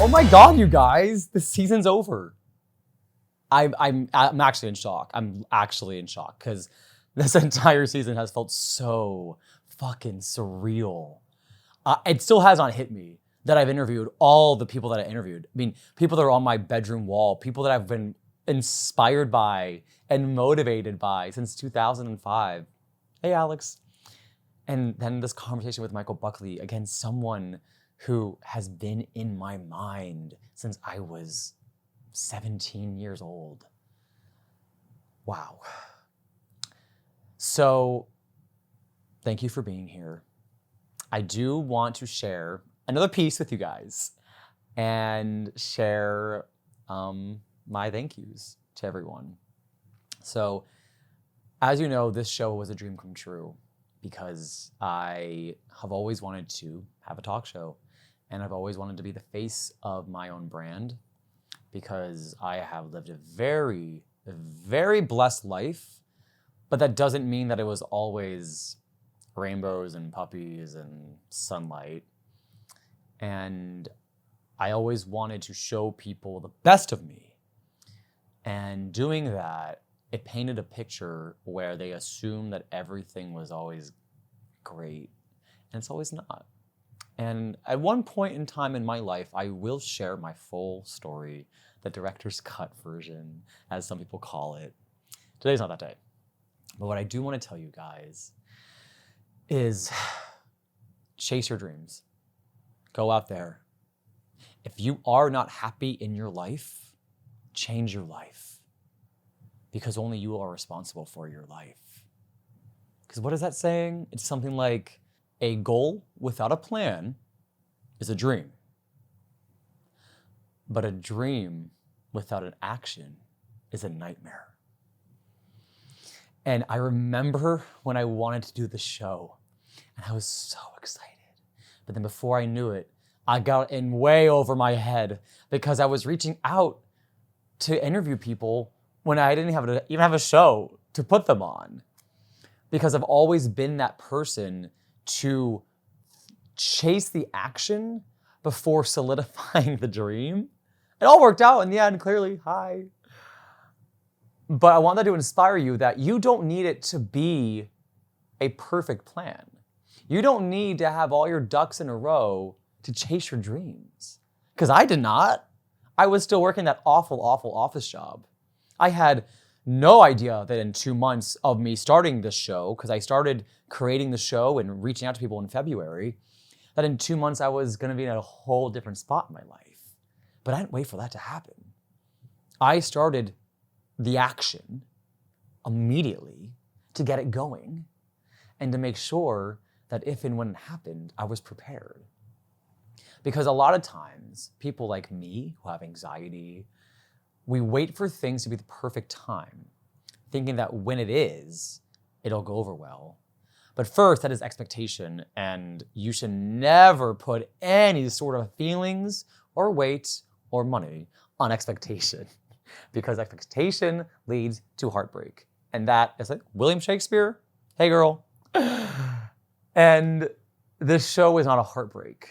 Oh my God, you guys, the season's over. I'm actually in shock. I'm actually in shock because this entire season has felt so fucking surreal. It still has not hit me that I've interviewed all the people that I interviewed. I mean, people that are on my bedroom wall, people that I've been inspired by and motivated by since 2005. Hey, Alex. And then this conversation with Michael Buckley, again, someone who has been in my mind since I was 17 years old. Wow. So, thank you for being here. I do want to share another piece with you guys and share my thank yous to everyone. So, as you know, this show was a dream come true because I have always wanted to have a talk show and I've always wanted to be the face of my own brand because I have lived a very, very blessed life, but that doesn't mean that it was always rainbows and puppies and sunlight. And I always wanted to show people the best of me. And doing that, it painted a picture where they assume that everything was always great, and it's always not. And at one point in time in my life, I will share my full story, the director's cut version, as some people call it. Today's not that day. But what I do want to tell you guys is chase your dreams. Go out there. If you are not happy in your life, change your life. Because only you are responsible for your life. Because what is that saying? It's something like, a goal without a plan is a dream. But a dream without an action is a nightmare. And I remember when I wanted to do the show, and I was so excited. But then before I knew it, I got in way over my head because I was reaching out to interview people when I didn't even have a show to put them on. Because I've always been that person to chase the action before solidifying the dream. It all worked out in the end, clearly. Hi. But I want that to inspire you that you don't need it to be a perfect plan. You don't need to have all your ducks in a row to chase your dreams. Because I did not. I was still working that awful, awful office job. I had no idea that in 2 months of me starting this show, because I started creating the show and reaching out to people in February, that in 2 months I was going to be in a whole different spot in my life. But I didn't wait for that to happen. I started the action immediately to get it going and to make sure that if and when it happened, I was prepared. Because a lot of times, people like me who have anxiety, we wait for things to be the perfect time, thinking that when it is, it'll go over well. But first, that is expectation, and you should never put any sort of feelings or weight or money on expectation, because expectation leads to heartbreak. And that is like William Shakespeare, hey girl. And this show is not a heartbreak,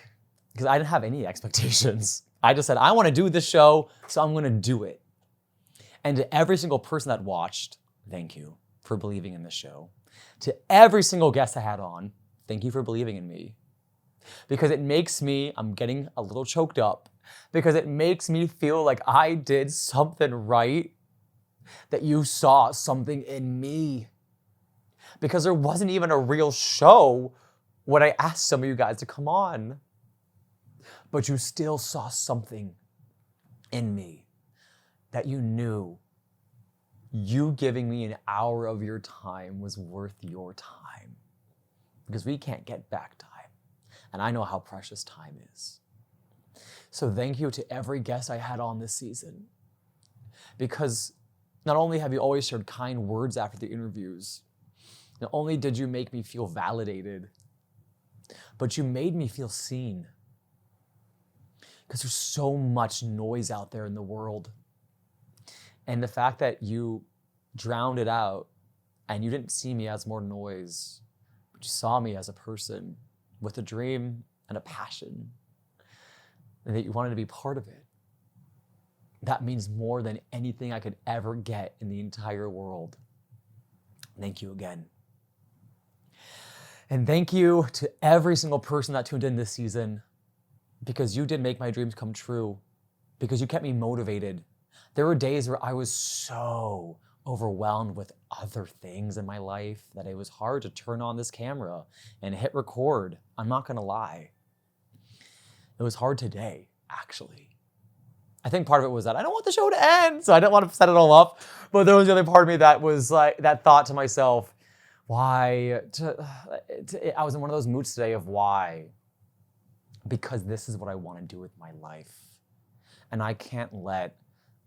because I didn't have any expectations. I just said, I want to do this show, so I'm going to do it. And to every single person that watched, thank you for believing in this show. To every single guest I had on, thank you for believing in me. Because it makes me, I'm getting a little choked up, because it makes me feel like I did something right, that you saw something in me. Because there wasn't even a real show when I asked some of you guys to come on. But you still saw something in me that you knew you giving me an hour of your time was worth your time. Because we can't get back time. And I know how precious time is. So thank you to every guest I had on this season. Because not only have you always shared kind words after the interviews, not only did you make me feel validated, but you made me feel seen. Because there's so much noise out there in the world. And the fact that you drowned it out and you didn't see me as more noise, but you saw me as a person with a dream and a passion. and that you wanted to be part of it. That means more than anything I could ever get in the entire world. Thank you again. And thank you to every single person that tuned in this season, because you did make my dreams come true, because you kept me motivated. There were days where I was so overwhelmed with other things in my life that it was hard to turn on this camera and hit record. I'm not gonna lie. It was hard today, actually. I think part of it was that I don't want the show to end, so I didn't want to set it all up. But there was the other part of me that was like, that thought to myself, why? I was in one of those moods today of why? Because this is what I want to do with my life. And I can't let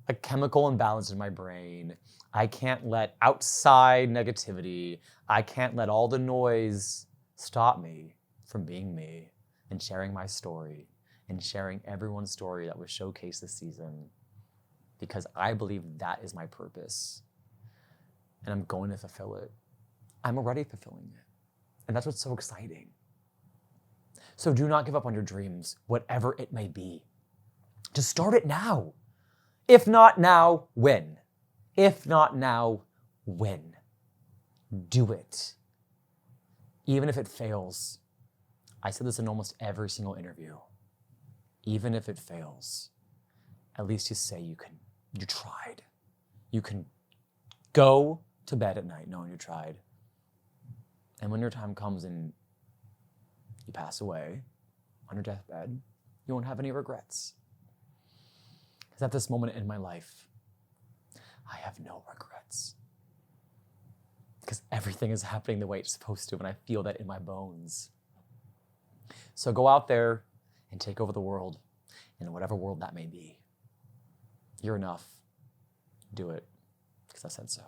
a chemical imbalance in my brain, I can't let outside negativity, I can't let all the noise stop me from being me and sharing my story and sharing everyone's story that was showcased this season, because I believe that is my purpose and I'm going to fulfill it. I'm already fulfilling it. And that's what's so exciting. So do not give up on your dreams, whatever it may be. Just start it now. If not now, when? If not now, when? Do it. Even if it fails. I said this in almost every single interview. Even if it fails, at least you say you tried. You can go to bed at night knowing you tried. And when your time comes and you pass away on your deathbed, you won't have any regrets. Because at this moment in my life, I have no regrets. Because everything is happening the way it's supposed to, and I feel that in my bones. So go out there and take over the world, in whatever world that may be. You're enough. Do it, because I said so.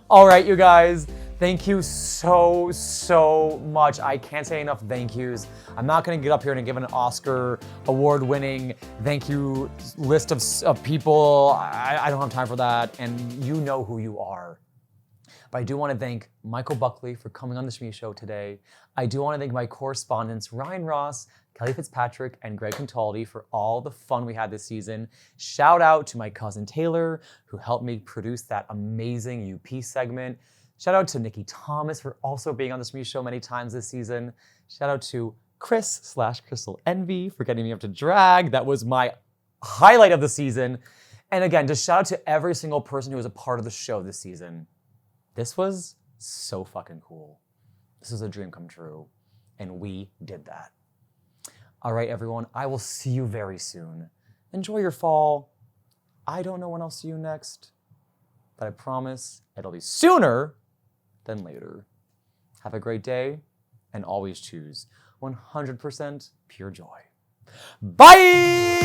All right, you guys, thank you so much. I can't say enough thank yous. I'm not gonna get up here and give an Oscar award-winning thank you list of people. I don't have time for that, and you know who you are. But I do want to thank Michael Buckley for coming on the Shmee Show today. I do want to thank my correspondents, Ryan Ross, Kelly Fitzpatrick, and Greg Contaldi, for all the fun we had this season. Shout out to my cousin Taylor, who helped me produce that amazing UP segment. Shout out to Nikki Thomas for also being on the Shmee Show many times this season. Shout out to Chris/Crystal Envy for getting me up to drag. That was my highlight of the season. And again, just shout out to every single person who was a part of the show this season. This was so fucking cool. This is a dream come true, and we did that. All right, everyone, I will see you very soon. Enjoy your fall. I don't know when I'll see you next, but I promise it'll be sooner than later. Have a great day, and always choose 100% pure joy. Bye!